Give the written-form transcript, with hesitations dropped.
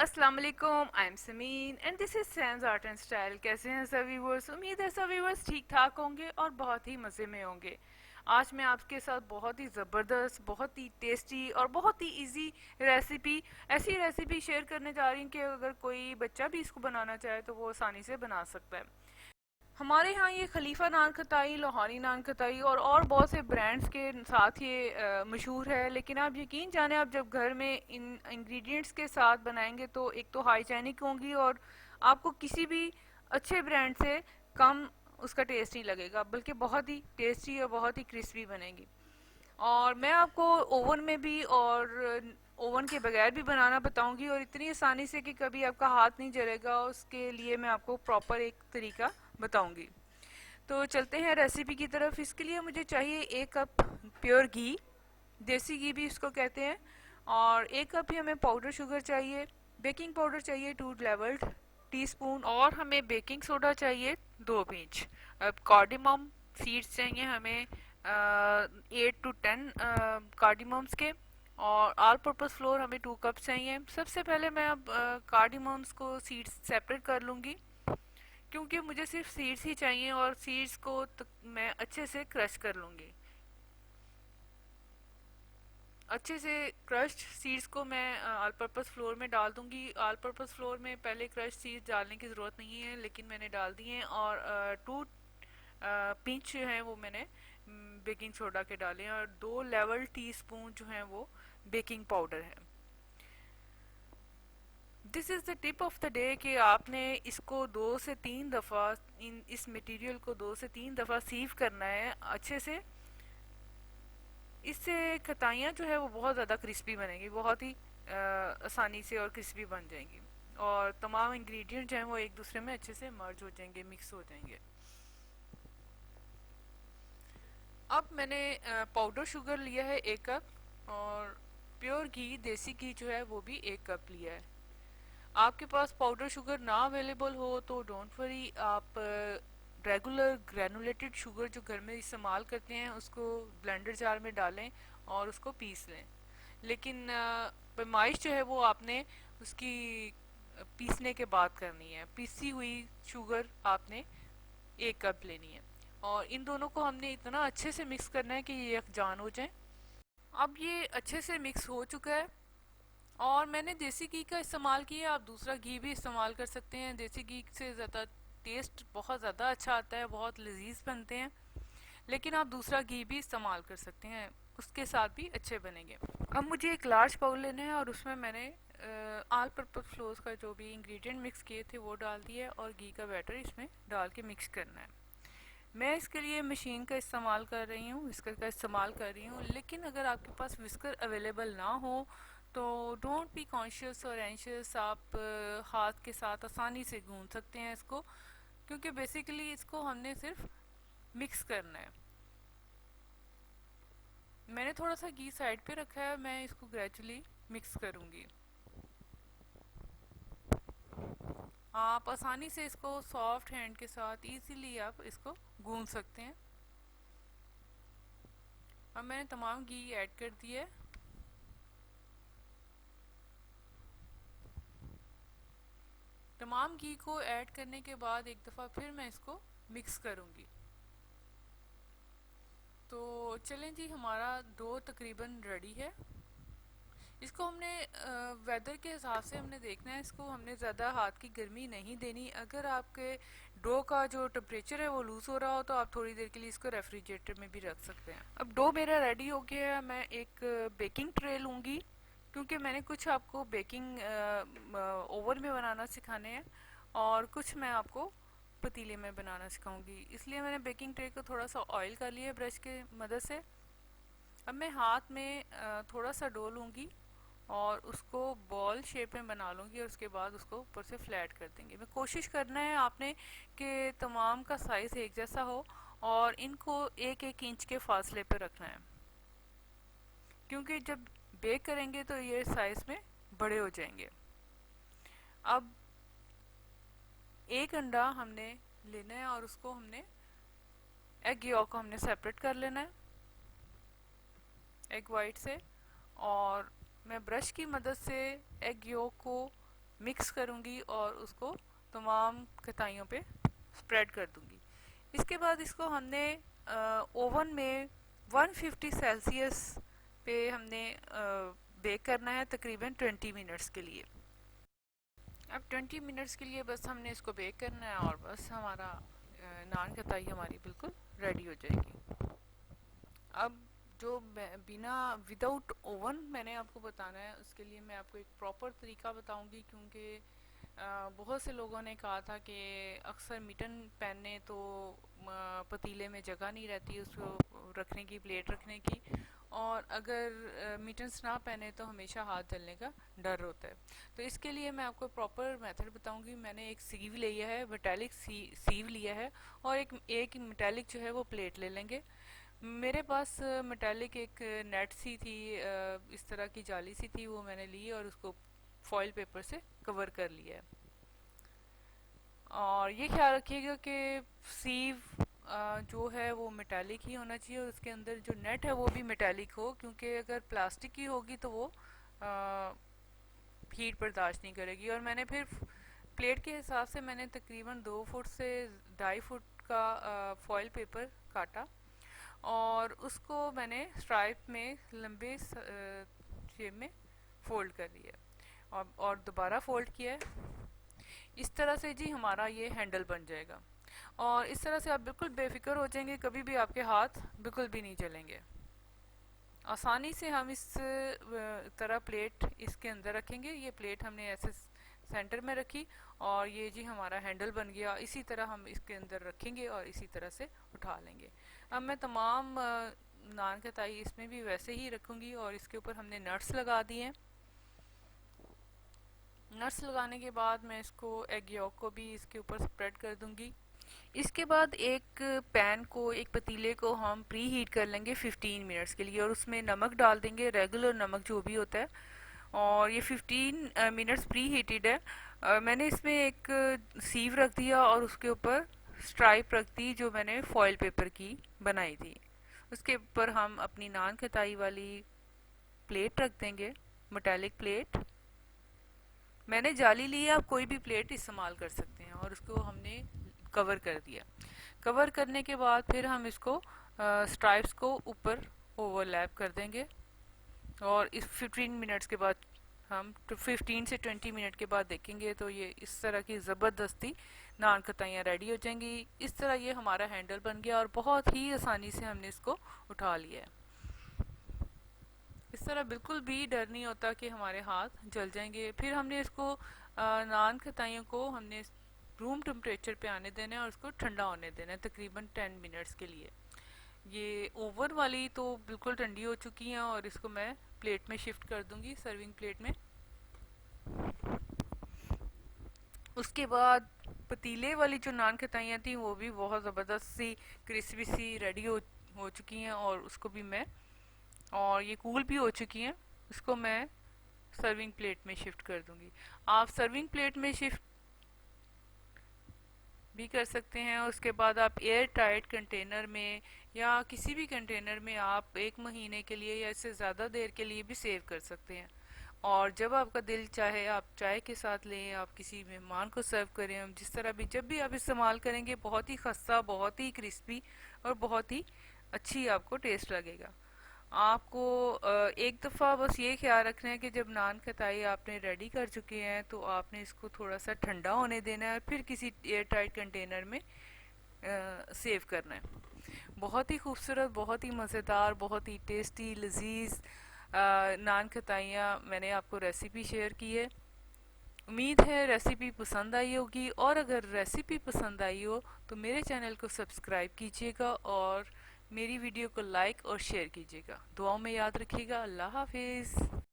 अस्सलाम वालेकुम, I am Sameen and this is Sam's art and style. कैसे हैं सभी व्यूअर्स? उम्मीद है सभी व्यूअर्स ठीक ठाक होंगे और बहुत ही मज़े में होंगे। आज मैं आपके साथ बहुत ही ज़बरदस्त, बहुत ही टेस्टी और बहुत ही इजी रेसिपी, ऐसी रेसिपी शेयर करने जा रही हूँ कि अगर कोई बच्चा भी इसको बनाना चाहे तो वो आसानी से बना सकता है। हमारे यहाँ ये खलीफा नान खताई, लोहानी नान खताई और बहुत से ब्रांड्स के साथ ये मशहूर है। लेकिन आप यकीन जाने, आप जब घर में इन इंग्रेडिएंट्स के साथ बनाएंगे तो एक तो हाइजेनिक होंगी और आपको किसी भी अच्छे ब्रांड से कम उसका टेस्ट नहीं लगेगा, बल्कि बहुत ही टेस्टी और बहुत ही क्रिस्पी बनेगी। और मैं आपको ओवन में भी और ओवन के बगैर भी बनाना बताऊंगी, और इतनी आसानी से कि कभी आपका हाथ नहीं जलेगा। उसके लिए मैं आपको प्रॉपर एक तरीका बताऊंगी। तो चलते हैं रेसिपी की तरफ। इसके लिए मुझे चाहिए 1 कप प्योर घी, देसी घी भी इसको कहते हैं, और 1 कप ही हमें पाउडर शुगर चाहिए। बेकिंग पाउडर चाहिए 2 लेवल्ड टीस्पून, और हमें बेकिंग सोडा चाहिए 2 पिंच। अब कार्डिमम सीड्स चाहिए हमें 8 to 10 कार्डिमम्स के, और ऑल पर्पस फ्लोर हमें 2 कप चाहिए। सबसे पहले मैं अब कार्डिमम्स को सीड्स सेपरेट कर लूँगी, क्योंकि मुझे सिर्फ सीड्स ही चाहिए, और सीड्स को मैं अच्छे से क्रश कर लूँगी। अच्छे से क्रश्ड सीड्स को मैं ऑल पर्पस फ्लोर में डाल दूंगी। ऑल पर्पस फ्लोर में पहले क्रश्ड सीड्स डालने की ज़रूरत नहीं है, लेकिन मैंने डाल दिए हैं। और 2 पिंच जो है वो मैंने बेकिंग सोडा के डाले हैं, और 2 लेवल टीस्पून जो है वो बेकिंग पाउडर है। This is the tip of the day कि आपने इसको 2 से 3 दफ़ा, इस मटेरियल को 2 से 3 दफ़ा सीव करना है अच्छे से। इससे खताइयाँ जो है वो बहुत ज़्यादा क्रिस्पी बनेगी, बहुत ही आसानी से और क्रिस्पी बन जाएंगी, और तमाम इंग्रेडिएंट जो हैं वो एक दूसरे में अच्छे से मर्ज हो जाएंगे, मिक्स हो जाएंगे। अब मैंने पाउडर शुगर लिया है 1 कप, और प्योर घी, देसी घी जो है वो भी 1 कप लिया है। आपके पास पाउडर शुगर ना अवेलेबल हो तो डोंट वरी, आप रेगुलर ग्रेनुलेटेड शुगर जो घर में इस्तेमाल करते हैं उसको ब्लेंडर जार में डालें और उसको पीस लें। लेकिन पैमाइश जो है वो आपने उसकी पीसने के बाद करनी है। पीसी हुई शुगर आपने 1 कप लेनी है, और इन दोनों को हमने इतना अच्छे से मिक्स करना है कि ये यकजान हो जाए। अब ये अच्छे से मिक्स हो चुका है, और मैंने देसी घी का इस्तेमाल किया। आप दूसरा घी भी इस्तेमाल कर सकते हैं। देसी घी से ज़्यादा टेस्ट बहुत ज़्यादा अच्छा आता है, बहुत लजीज बनते हैं। लेकिन आप दूसरा घी भी इस्तेमाल कर सकते हैं, उसके साथ भी अच्छे बनेंगे। अब मुझे एक लार्ज बाउल लेना है, और उसमें मैंने ऑल पर्पस फ्लोर का जो भी इंग्रेडिएंट मिक्स किए थे वो डाल दिया, और घी का बैटर इसमें डाल के मिक्स करना है। मैं इसके लिए मशीन का इस्तेमाल कर रही हूँ, विस्कर का इस्तेमाल कर रही हूँ। लेकिन अगर आपके पास विस्कर अवेलेबल ना हो तो डोंट बी कॉन्शियस और एंशियस, आप हाथ के साथ आसानी से गूंद सकते हैं इसको, क्योंकि बेसिकली इसको हमने सिर्फ मिक्स करना है। मैंने थोड़ा सा घी साइड पे रखा है, मैं इसको ग्रेजुअली मिक्स करूँगी। आप आसानी से इसको सॉफ्ट हैंड के साथ इजीली आप इसको गूंद सकते हैं। अब मैंने तमाम घी ऐड कर दिया है। तमाम घी को ऐड करने के बाद एक दफ़ा फिर मैं इसको मिक्स करूँगी। तो चलें जी, हमारा डो तकरीबन रेडी है। इसको हमने वेदर के हिसाब से हमने देखना है। इसको हमने ज़्यादा हाथ की गर्मी नहीं देनी। अगर आपके डो का जो टेम्परेचर है वो लूज़ हो रहा हो तो आप थोड़ी देर के लिए इसको रेफ्रिजरेटर में भी रख सकते हैं। अब डो मेरा रेडी हो गया है। मैं एक बेकिंग ट्रे लूँगी, क्योंकि मैंने कुछ आपको बेकिंग ओवन में बनाना सिखाने हैं, और कुछ मैं आपको पतीले में बनाना सिखाऊंगी। इसलिए मैंने बेकिंग ट्रे को थोड़ा सा ऑयल कर लिया ब्रश के मदद से। अब मैं हाथ में थोड़ा सा डो लूँगी और उसको बॉल शेप में बना लूँगी, और उसके बाद उसको ऊपर से फ्लैट कर देंगे। मैं कोशिश करना है आपने कि तमाम का साइज़ एक जैसा हो, और इनको 1-1 इंच के फासले पे रखना है, क्योंकि जब बेक करेंगे तो ये साइज़ में बड़े हो जाएंगे। अब एक अंडा हमने लेना है, और उसको हमने एग यॉक को हमने सेपरेट कर लेना है एग वाइट से, और मैं ब्रश की मदद से एग योक को मिक्स करूँगी और उसको तमाम कताइयों पे स्प्रेड कर दूँगी। इसके बाद इसको हमने ओवन में 150 सेल्सियस पे हमने बेक करना है तकरीबन 20 मिनट्स के लिए। अब 20 मिनट्स के लिए बस हमने इसको बेक करना है और बस हमारा नान कताई हमारी बिल्कुल रेडी हो जाएगी। अब जो बिना विदाउट ओवन मैंने आपको बताना है, उसके लिए मैं आपको एक प्रॉपर तरीका बताऊंगी, क्योंकि बहुत से लोगों ने कहा था कि अक्सर मिटन पैने तो पतीले में जगह नहीं रहती उसको रखने की, प्लेट रखने की, और अगर मिटन्स ना पहने तो हमेशा हाथ जलने का डर होता है। तो इसके लिए मैं आपको प्रॉपर मेथड बताऊंगी। मैंने एक सीव लिया है, मेटालिक सीव लिया है, और एक मेटालिक जो है वो प्लेट ले लेंगे। मेरे पास मेटालिक एक नेट सी थी, इस तरह की जाली सी थी, वो मैंने ली और उसको फॉइल पेपर से कवर कर लिया है। और ये ख्याल रखिएगा कि सीव जो है वो मेटालिक ही होना चाहिए, और उसके अंदर जो नेट है वो भी मेटालिक हो, क्योंकि अगर प्लास्टिक की होगी तो वो हीट बर्दाश्त नहीं करेगी। और मैंने फिर प्लेट के हिसाब से मैंने तकरीबन 2 फुट से 2.5 फुट का फॉइल पेपर काटा, और उसको मैंने स्ट्राइप में लंबे शेप में फोल्ड कर लिया, और दोबारा फोल्ड किया है। इस तरह से जी हमारा ये हैंडल बन जाएगा, और इस तरह से आप बिल्कुल बेफिक्र हो जाएंगे, कभी भी आपके हाथ बिल्कुल भी नहीं जलेंगे। आसानी से हम इस तरह प्लेट इसके अंदर रखेंगे। ये प्लेट हमने ऐसे सेंटर में रखी, और ये जी हमारा हैंडल बन गया। इसी तरह हम इसके अंदर रखेंगे और इसी तरह से उठा लेंगे। अब मैं तमाम नान के ताई इसमें भी वैसे ही रखूँगी, और इसके ऊपर हमने नट्स लगा दिए हैं। नट्स लगाने के बाद मैं इसको एग यॉक को भी इसके ऊपर स्प्रेड कर दूंगी। इसके बाद एक पैन को, एक पतीले को हम प्री हीट कर लेंगे 15 मिनट्स के लिए, और उसमें नमक डाल देंगे, रेगुलर नमक जो भी होता है। और ये 15 मिनट्स प्री हीटेड है। मैंने इसमें एक सीव रख दिया और उसके ऊपर स्ट्राइप रख दी जो मैंने फॉइल पेपर की बनाई थी। उसके ऊपर हम अपनी नान खताई वाली प्लेट रख देंगे, मेटालिक प्लेट। मैंने जाली ली है, आप कोई भी प्लेट इस्तेमाल कर सकते हैं, और उसको हमने कवर कर दिया। कवर करने के बाद फिर हम इसको स्ट्राइप्स को ऊपर ओवरलैप कर देंगे, और इस 15 मिनट्स के बाद हम 15 से 20 मिनट के बाद देखेंगे तो ये इस तरह की ज़बरदस्ती नान कताइयाँ रेडी हो जाएंगी। इस तरह ये हमारा हैंडल बन गया, और बहुत ही आसानी से हमने इसको उठा लिया है। इस तरह बिल्कुल भी डर नहीं होता कि हमारे हाथ जल जाएंगे। फिर हमने इसको नान खताइयों को हमने रूम टेम्परेचर पे आने देना है, और उसको ठंडा होने देना है तकरीबन 10 मिनट्स के लिए। ये ओवन वाली तो बिल्कुल ठंडी हो चुकी हैं, और इसको मैं प्लेट में शिफ्ट कर दूंगी, सर्विंग प्लेट में। उसके बाद पतीले वाली जो नान खताइयाँ थी वो भी बहुत ज़बरदस्त सी क्रिस्पी सी रेडी हो चुकी हैं, और उसको भी मैं, और ये कूल भी हो चुकी हैं, इसको मैं सर्विंग प्लेट में शिफ्ट कर दूंगी। आप सर्विंग प्लेट में शिफ्ट भी कर सकते हैं। उसके बाद आप एयर टाइट कंटेनर में या किसी भी कंटेनर में आप 1 महीने के लिए या इससे ज़्यादा देर के लिए भी सेव कर सकते हैं। और जब आपका दिल चाहे आप चाय के साथ लें, आप किसी मेहमान को सर्व करें, हम जिस तरह भी जब भी आप इस्तेमाल करेंगे बहुत ही खस्ता, बहुत ही क्रिस्पी और बहुत ही अच्छी आपको टेस्ट लगेगा। आपको एक दफ़ा बस ये ख्याल रखना है कि जब नान खताई आपने रेडी कर चुके हैं तो आपने इसको थोड़ा सा ठंडा होने देना है, फिर किसी एयर टाइट कंटेनर में सेव करना है। बहुत ही खूबसूरत, बहुत ही मज़ेदार, बहुत ही टेस्टी लजीज नान खताइयाँ मैंने आपको रेसिपी शेयर की है। उम्मीद है रेसिपी पसंद आई होगी, और अगर रेसिपी पसंद आई हो तो मेरे चैनल को सब्सक्राइब कीजिएगा, और मेरी वीडियो को लाइक और शेयर कीजिएगा। दुआओं में याद रखिएगा। अल्लाह हाफिज़।